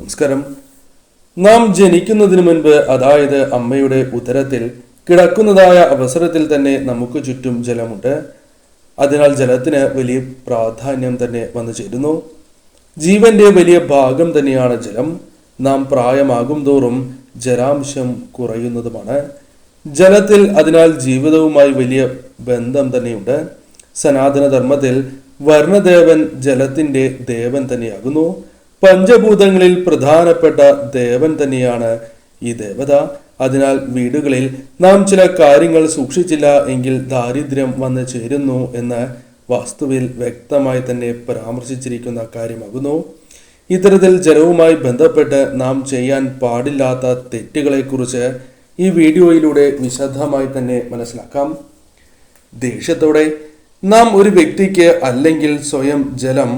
നമസ്കാരം. നാം ജനിക്കുന്നതിന് മുൻപ്, അതായത് അമ്മയുടെ ഉദരത്തിൽ കിടക്കുന്നതായ അവസരത്തിൽ തന്നെ നമുക്ക് ചുറ്റും ജലമുണ്ട്. അതിനാൽ ജലത്തിന് വലിയ പ്രാധാന്യം തന്നെ വന്നു ചേരുന്നു. ജീവന്റെ വലിയ ഭാഗം തന്നെയാണ് ജലം. നാം പ്രായമാകും തോറും ജലാംശം കുറയുന്നതുമാണ്. ജലത്തിൽ അതിനാൽ ജീവിതവുമായി വലിയ ബന്ധം തന്നെയുണ്ട്. സനാതന ധർമ്മത്തിൽ വർണ്ണദേവൻ ജലത്തിന്റെ ദേവൻ തന്നെയാകുന്നു. പഞ്ചഭൂതങ്ങളിൽ പ്രധാനപ്പെട്ട ദേവൻ തന്നെയാണ് ഈ ദേവത. അതിനാൽ വീടുകളിൽ നാം ചില കാര്യങ്ങൾ സൂക്ഷിച്ചില്ല എങ്കിൽ ദാരിദ്ര്യം വന്നു ചേരുന്നു എന്ന് വാസ്തുവിൽ വ്യക്തമായി തന്നെ പരാമർശിച്ചിരിക്കുന്ന കാര്യമാകുന്നു. ഇത്തരത്തിൽ ജലവുമായി ബന്ധപ്പെട്ട് നാം ചെയ്യാൻ പാടില്ലാത്ത തെറ്റുകളെക്കുറിച്ച് ഈ വീഡിയോയിലൂടെ വിശദമായി തന്നെ മനസ്സിലാക്കാം. ദേഷ്യത്തോടെ നാം ഒരു വ്യക്തിക്ക് അല്ലെങ്കിൽ സ്വയം ജലം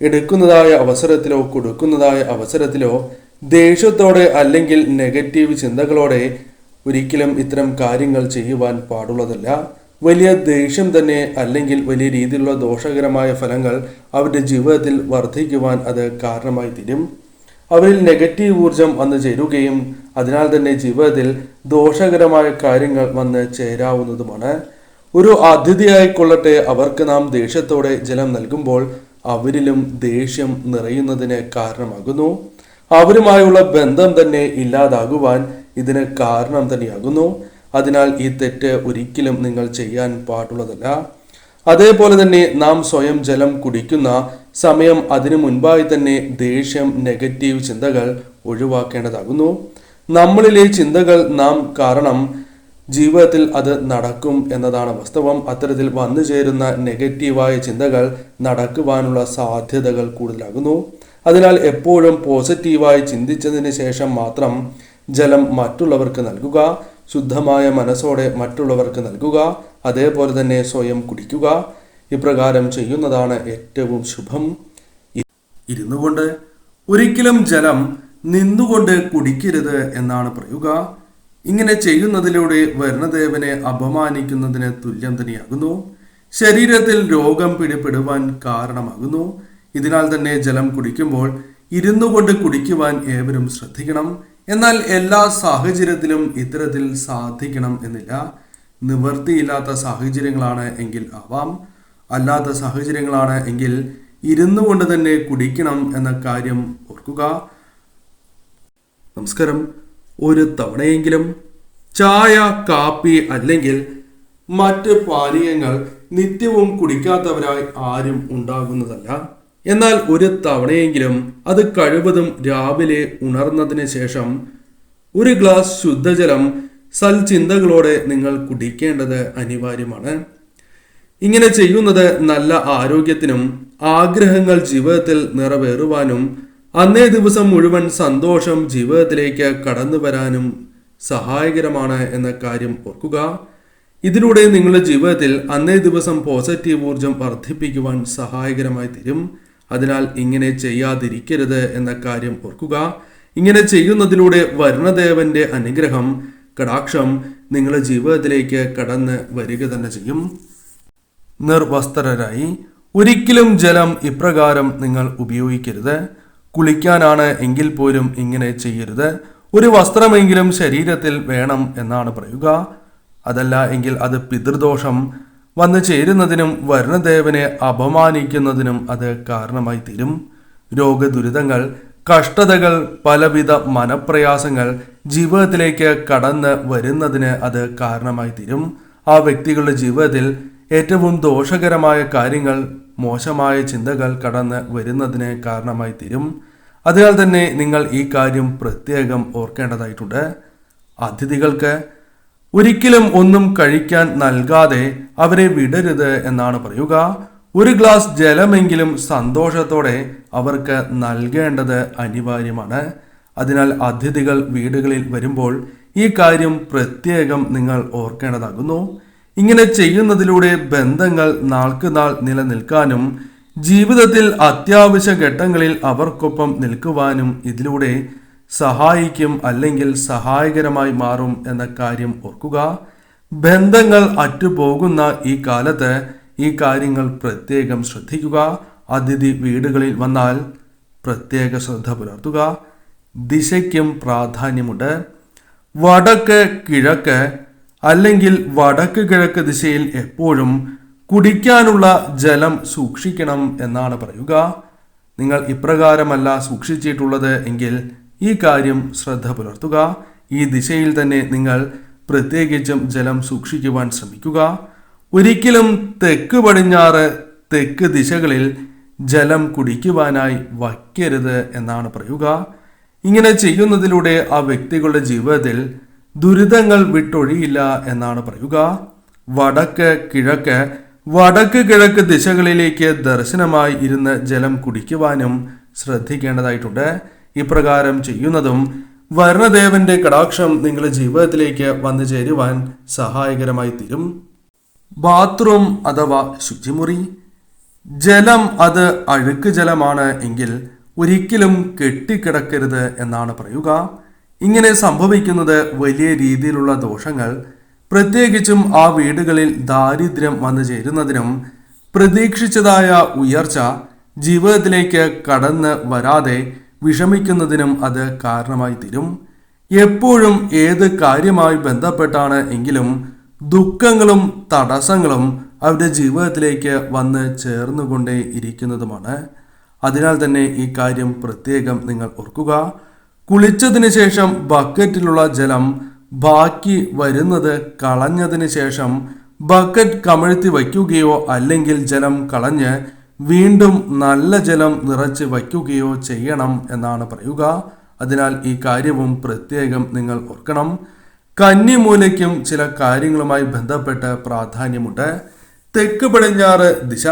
എടുക്കുന്നതായ അവസരത്തിലോ കൊടുക്കുന്നതായ അവസരത്തിലോ ദേഷ്യത്തോടെ അല്ലെങ്കിൽ നെഗറ്റീവ് ചിന്തകളോടെ ഒരിക്കലും ഇത്തരം കാര്യങ്ങൾ ചെയ്യുവാൻ പാടുള്ളതല്ല. വലിയ ദേഷ്യം തന്നെ അല്ലെങ്കിൽ വലിയ രീതിയിലുള്ള ദോഷകരമായ ഫലങ്ങൾ അവരുടെ ജീവിതത്തിൽ വർദ്ധിക്കുവാൻ അത് കാരണമായി തീരും. അവരിൽ നെഗറ്റീവ് ഊർജം വന്നു ചേരുകയും അതിനാൽ തന്നെ ജീവിതത്തിൽ ദോഷകരമായ കാര്യങ്ങൾ വന്ന് ചേരാവുന്നതുമാണ്. ഒരു അതിഥിയായിക്കൊള്ളട്ടെ, അവർക്ക് നാം ദേഷ്യത്തോടെ ജലം നൽകുമ്പോൾ അവരിലും ദേഷ്യം നിറയുന്നതിന് കാരണമാകുന്നു. അവരുമായുള്ള ബന്ധം തന്നെ ഇല്ലാതാകുവാൻ ഇതിന് കാരണം തന്നെയാകുന്നു. അതിനാൽ ഈ തെറ്റ് ഒരിക്കലും നിങ്ങൾ ചെയ്യാൻ പാടുള്ളതല്ല. അതേപോലെ തന്നെ നാം സ്വയം ജലം കുടിക്കുന്ന സമയം അതിനു മുൻപായി തന്നെ ദേഷ്യം, നെഗറ്റീവ് ചിന്തകൾ ഒഴിവാക്കേണ്ടതാകുന്നു. നമ്മളിലെ ചിന്തകൾ നാം കാരണം ജീവിതത്തിൽ അത് നടക്കും എന്നതാണ് വാസ്തവം. അത്തരത്തിൽ വന്നു ചേരുന്ന നെഗറ്റീവായ ചിന്തകൾ നടക്കുവാനുള്ള സാധ്യതകൾ കൂടുതലാകുന്നു. അതിനാൽ എപ്പോഴും പോസിറ്റീവായി ചിന്തിച്ചതിന് ശേഷം മാത്രം ജലം മറ്റുള്ളവർക്ക് നൽകുക. ശുദ്ധമായ മനസ്സോടെ മറ്റുള്ളവർക്ക് നൽകുക. അതേപോലെ തന്നെ സ്വയം കുടിക്കുക. ഇപ്രകാരം ചെയ്യുന്നതാണ് ഏറ്റവും ശുഭം. ഇരുന്നു കൊണ്ട് ഒരിക്കലും ജലം നിന്നുകൊണ്ട് കുടിക്കരുത് എന്നാണ് പറയുക. ഇങ്ങനെ ചെയ്യുന്നതിലൂടെ വർണ്ണദേവനെ അപമാനിക്കുന്നതിന് തുല്യം തന്നെയാകുന്നു. ശരീരത്തിൽ രോഗം പിടിപെടുവാൻ കാരണമാകുന്നു. ഇതിനാൽ തന്നെ ജലം കുടിക്കുമ്പോൾ ഇരുന്നു കൊണ്ട് കുടിക്കുവാൻ ഏവരും ശ്രദ്ധിക്കണം. എന്നാൽ എല്ലാ സാഹചര്യത്തിലും ഇത്തരത്തിൽ സാധിക്കണം എന്നില്ല. നിവൃത്തിയില്ലാത്ത സാഹചര്യങ്ങളാണ് എങ്കിൽ ആവാം. അല്ലാത്ത സാഹചര്യങ്ങളാണ് എങ്കിൽ ഇരുന്നു കൊണ്ട് തന്നെ കുടിക്കണം എന്ന കാര്യം ഓർക്കുക. നമസ്കാരം. ഒരു തവണയെങ്കിലും ചായ, കാപ്പി അല്ലെങ്കിൽ മറ്റ് പാനീയങ്ങൾ നിത്യവും കുടിക്കാത്തവരായി ആരും ഉണ്ടാകുന്നതല്ല. എന്നാൽ ഒരു തവണയെങ്കിലും, അത് കഴിവതും രാവിലെ ഉണർന്നതിന് ശേഷം ഒരു ഗ്ലാസ് ശുദ്ധജലം സൽചിന്തകളോടെ നിങ്ങൾ കുടിക്കേണ്ടത് അനിവാര്യമാണ്. ഇങ്ങനെ ചെയ്യുന്നത് നല്ല ആരോഗ്യത്തിനും ആഗ്രഹങ്ങൾ ജീവിതത്തിൽ നിറവേറുവാനും അന്നേ ദിവസം മുഴുവൻ സന്തോഷം ജീവിതത്തിലേക്ക് കടന്നു വരാനും സഹായകരമാണ് എന്ന കാര്യം ഓർക്കുക. ഇതിലൂടെ നിങ്ങളുടെ ജീവിതത്തിൽ അന്നേ ദിവസം പോസിറ്റീവ് ഊർജം വർദ്ധിപ്പിക്കുവാൻ സഹായകരമായി തീരും. അതിനാൽ ഇങ്ങനെ ചെയ്യാതിരിക്കരുത് എന്ന കാര്യം ഓർക്കുക. ഇങ്ങനെ ചെയ്യുന്നതിലൂടെ വർണ്ണദേവന്റെ അനുഗ്രഹം, കടാക്ഷം നിങ്ങളുടെ ജീവിതത്തിലേക്ക് കടന്ന് വരിക തന്നെ ചെയ്യും. നിർവസ്ത്രരായി ഒരിക്കലും ജലം ഇപ്രകാരം നിങ്ങൾ ഉപയോഗിക്കരുത്. കുളിക്കാനാണ് എങ്കിൽ പോലും ഇങ്ങനെ ചെയ്യരുത്. ഒരു വസ്ത്രമെങ്കിലും ശരീരത്തിൽ വേണം എന്നാണ് പറയുക. അതല്ല എങ്കിൽ അത് പിതൃദോഷം വന്നു ചേരുന്നതിനും വർണ്ണദേവനെ അപമാനിക്കുന്നതിനും അത് കാരണമായി തീരും. രോഗദുരിതങ്ങൾ, കഷ്ടതകൾ, പലവിധ മനപ്രയാസങ്ങൾ ജീവിതത്തിലേക്ക് കടന്ന് വരുന്നതിന് അത് കാരണമായി തീരും. ആ വ്യക്തികളുടെ ജീവിതത്തിൽ ഏറ്റവും ദോഷകരമായ കാര്യങ്ങൾ, മോശമായ ചിന്തകൾ കടന്ന് വരുന്നതിന് കാരണമായി തീരും. അതിനാൽ തന്നെ നിങ്ങൾ ഈ കാര്യം പ്രത്യേകം ഓർക്കേണ്ടതായിട്ടുണ്ട്. അതിഥികൾക്ക് ഒരിക്കലും ഒന്നും കഴിക്കാൻ നൽകാതെ അവരെ വിടരുത് എന്നാണ് പറയുക. ഒരു ഗ്ലാസ് ജലമെങ്കിലും സന്തോഷത്തോടെ അവർക്ക് നൽകേണ്ടത് അനിവാര്യമാണ്. അതിനാൽ അതിഥികൾ വീടുകളിൽ വരുമ്പോൾ ഈ കാര്യം പ്രത്യേകം നിങ്ങൾ ഓർക്കേണ്ടതാകുന്നു. ഇങ്ങനെ ചെയ്യുന്നതിലൂടെ ബന്ധങ്ങൾ നാൾക്കുനാൾ നിലനിൽക്കാനും ജീവിതത്തിൽ അത്യാവശ്യ ഘട്ടങ്ങളിൽ അവർക്കൊപ്പം നിൽക്കുവാനും ഇതിലൂടെ സഹായിക്കും, അല്ലെങ്കിൽ സഹായകരമായി മാറും എന്ന കാര്യം ഓർക്കുക. ബന്ധങ്ങൾ അറ്റുപോകുന്ന ഈ കാലത്ത് ഈ കാര്യങ്ങൾ പ്രത്യേകം ശ്രദ്ധിക്കുക. അതിഥി വീടുകളിൽ വന്നാൽ പ്രത്യേക ശ്രദ്ധ പുലർത്തുക. ദിശയ്ക്കും പ്രാധാന്യമുണ്ട്. വടക്ക് കിഴക്ക് അല്ലെങ്കിൽ വടക്ക് കിഴക്ക് ദിശയിൽ എപ്പോഴും കുടിക്കാനുള്ള ജലം സൂക്ഷിക്കണം എന്നാണ് പറയുക. നിങ്ങൾ ഇപ്രകാരമല്ല സൂക്ഷിച്ചിട്ടുള്ളത് എങ്കിൽ ഈ കാര്യം ശ്രദ്ധ പുലർത്തുക. ഈ ദിശയിൽ തന്നെ നിങ്ങൾ പ്രത്യേകിച്ചും ജലം സൂക്ഷിക്കുവാൻ ശ്രമിക്കുക. ഒരിക്കലും തെക്ക് പടിഞ്ഞാറ് തെക്ക് ദിശകളിൽ ജലം കുടിക്കുവാനായി വയ്ക്കരുത് എന്നാണ് പറയുക. ഇങ്ങനെ ചെയ്യുന്നതിലൂടെ ആ വ്യക്തികളുടെ ജീവിതത്തിൽ ദുരിതങ്ങൾ വിട്ടൊഴിയില്ല എന്നാണ് പറയുക. വടക്ക് കിഴക്ക് ദിശകളിലേക്ക് ദർശനമായി ഇരുന്ന് ജലം കുടിക്കുവാനും ശ്രദ്ധിക്കേണ്ടതായിട്ടുണ്ട്. ഇപ്രകാരം ചെയ്യുന്നതും വർണ്ണദേവന്റെ കടാക്ഷം നിങ്ങളുടെ ജീവിതത്തിലേക്ക് വന്നു ചേരുവാൻ സഹായകരമായി തീരും. ബാത്റൂം അഥവാ ശുചിമുറി. ജലം അത് അഴുക്ക് ജലമാണ് എങ്കിൽ ഒരിക്കലും കെട്ടിക്കിടക്കരുത് എന്നാണ് പറയുക. ഇങ്ങനെ സംഭവിക്കുന്നത് വലിയ രീതിയിലുള്ള ദോഷങ്ങൾ, പ്രത്യേകിച്ചും ആ വീടുകളിൽ ദാരിദ്ര്യം വന്നു ചേരുന്നതിനും പ്രതീക്ഷിച്ചതായ ഉയർച്ച ജീവിതത്തിലേക്ക് കടന്ന് വരാതെ വിഷമിക്കുന്നതിനും അത് കാരണമായി തീരും. എപ്പോഴും ഏത് കാര്യമായി ബന്ധപ്പെട്ടാണ് എങ്കിലും ദുഃഖങ്ങളും തടസ്സങ്ങളും അവരുടെ ജീവിതത്തിലേക്ക് വന്ന് ചേർന്നുകൊണ്ടേ ഇരിക്കുന്നതുമാണ്. അതിനാൽ തന്നെ ഈ കാര്യം പ്രത്യേകം നിങ്ങൾ ഓർക്കുക. കുളിച്ചതിന് ശേഷം ബക്കറ്റിലുള്ള ജലം ബാക്കി വരുന്നത് കളഞ്ഞതിന് ശേഷം ബക്കറ്റ് കമഴ്ത്തി വയ്ക്കുകയോ അല്ലെങ്കിൽ ജലം കളഞ്ഞ് വീണ്ടും നല്ല ജലം നിറച്ച് വയ്ക്കുകയോ ചെയ്യണം എന്നാണ് പറയുക. അതിനാൽ ഈ കാര്യവും പ്രത്യേകം നിങ്ങൾ ഓർക്കണം. കന്നിമൂലയ്ക്കും ചില കാര്യങ്ങളുമായി ബന്ധപ്പെട്ട് പ്രാധാന്യമുണ്ട്. തെക്ക് പടിഞ്ഞാറ് ദിശ.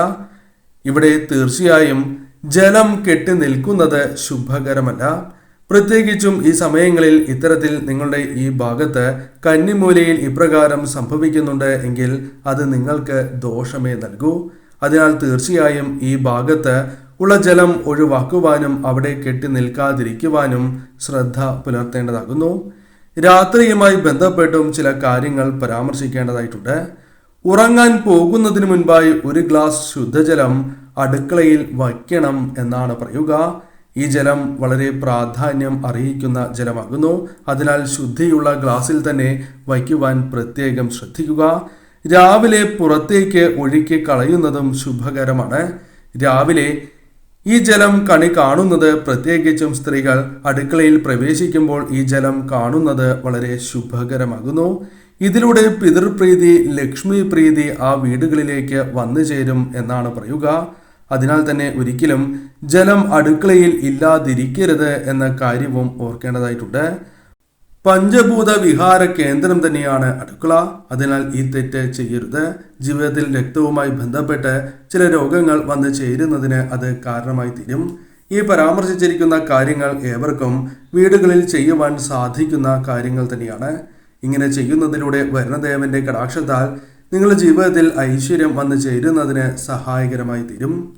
ഇവിടെ തീർച്ചയായും ജലം കെട്ടി നിൽക്കുന്നത് ശുഭകരമല്ല. പ്രത്യേകിച്ചും ഈ സമയങ്ങളിൽ ഇത്തരത്തിൽ നിങ്ങളുടെ ഈ ഭാഗത്ത് കന്നിമൂലയിൽ ഇപ്രകാരം സംഭവിക്കുന്നുണ്ട് എങ്കിൽ അത് നിങ്ങൾക്ക് ദോഷമേ നൽകൂ. അതിനാൽ തീർച്ചയായും ഈ ഭാഗത്ത് ഉള്ള ജലം ഒഴിവാക്കുവാനും അവിടെ കെട്ടി നിൽക്കാതിരിക്കുവാനും ശ്രദ്ധ പുലർത്തേണ്ടതാകുന്നു. രാത്രിയുമായി ബന്ധപ്പെട്ടും ചില കാര്യങ്ങൾ പരാമർശിക്കേണ്ടതായിട്ടുണ്ട്. ഉറങ്ങാൻ പോകുന്നതിന് മുൻപായി ഒരു ഗ്ലാസ് ശുദ്ധജലം അടുക്കളയിൽ വയ്ക്കണം എന്നാണ് പറയുക. ഈ ജലം വളരെ പ്രാധാന്യം അറിയിക്കുന്ന ജലമാകുന്നു. അതിനാൽ ശുദ്ധിയുള്ള ഗ്ലാസ്സിൽ തന്നെ വയ്ക്കുവാൻ പ്രത്യേകം ശ്രദ്ധിക്കുക. രാവിലെ പുറത്തേക്ക് ഒഴുക്കി കളയുന്നതും ശുഭകരമാണ്. രാവിലെ ഈ ജലം കണി കാണുന്നത്, പ്രത്യേകിച്ചും സ്ത്രീകൾ അടുക്കളയിൽ പ്രവേശിക്കുമ്പോൾ ഈ ജലം കാണുന്നത് വളരെ ശുഭകരമാകുന്നു. ഇതിലൂടെ പിതൃപ്രീതി, ലക്ഷ്മി പ്രീതി ആ വീടുകളിലേക്ക് വന്നു ചേരും എന്നാണ് പറയുക. അതിനാൽ തന്നെ ഒരിക്കലും ജലം അടുക്കളയിൽ ഇല്ലാതിരിക്കരുത് എന്ന കാര്യവും ഓർക്കേണ്ടതായിട്ടുണ്ട്. പഞ്ചഭൂത വിഹാര കേന്ദ്രം തന്നെയാണ് അടുക്കള. അതിനാൽ ഈ തെറ്റ് ചെയ്യരുത്. ജീവിതത്തിൽ രക്തവുമായി ബന്ധപ്പെട്ട് ചില രോഗങ്ങൾ വന്നു ചേരുന്നതിന് അത് കാരണമായി തീരും. ഈ പരാമർശിച്ചിരിക്കുന്ന കാര്യങ്ങൾ ഏവർക്കും വീടുകളിൽ ചെയ്യുവാൻ സാധിക്കുന്ന കാര്യങ്ങൾ തന്നെയാണ്. ഇങ്ങനെ ചെയ്യുന്നതിലൂടെ വർണ്ണദേവന്റെ കടാക്ഷത്താൽ നിങ്ങളുടെ ജീവിതത്തിൽ ഐശ്വര്യം വന്നു ചേരുന്നതിന് സഹായകരമായി തീരും.